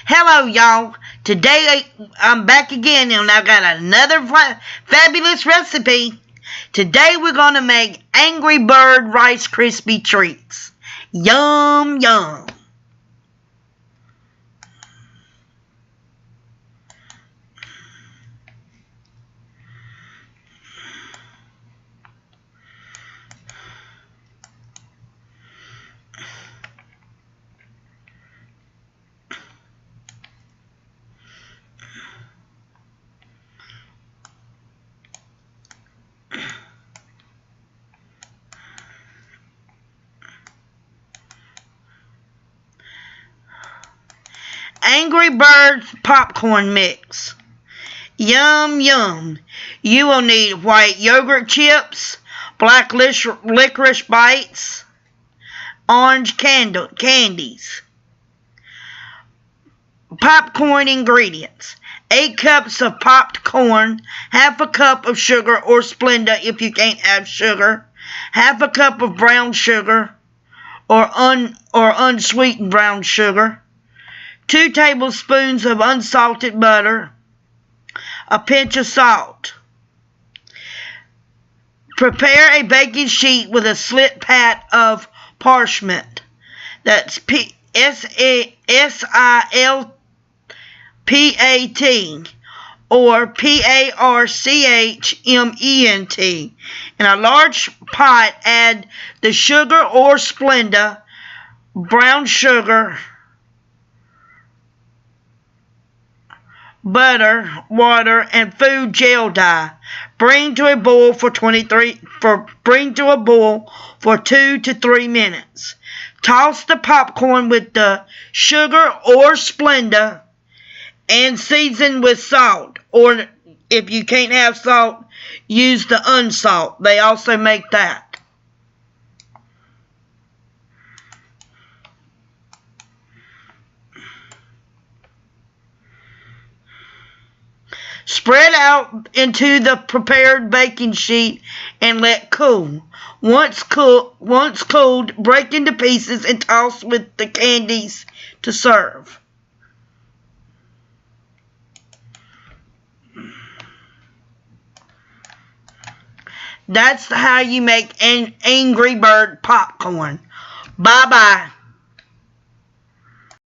Hello, y'all. Today I'm back again and I got another fabulous recipe. Today we're going to make Angry Bird Rice Krispie Treats. Yum, yum. Angry Birds popcorn mix. Yum, yum. You will need white yogurt chips, black licorice bites, orange candies. Popcorn ingredients. 8 cups of popped corn, half a cup of sugar or Splenda if you can't have sugar, half a cup of brown sugar or unsweetened brown sugar, 2 tablespoons of unsalted butter, a pinch of salt. Prepare a baking sheet with a slit pad of parchment. That's SILPAT or PARCHMENT. In a large pot, add the sugar or Splenda, brown sugar, butter, water, and food gel dye. Bring to a boil for 2 to 3 minutes. Toss the popcorn with the sugar or Splenda and season with salt. Or if you can't have salt, use the unsalt. They also make that. Spread out into the prepared baking sheet and let cool. Once cooled, break into pieces and toss with the candies to serve. That's how you make Angry Bird popcorn. Bye-bye.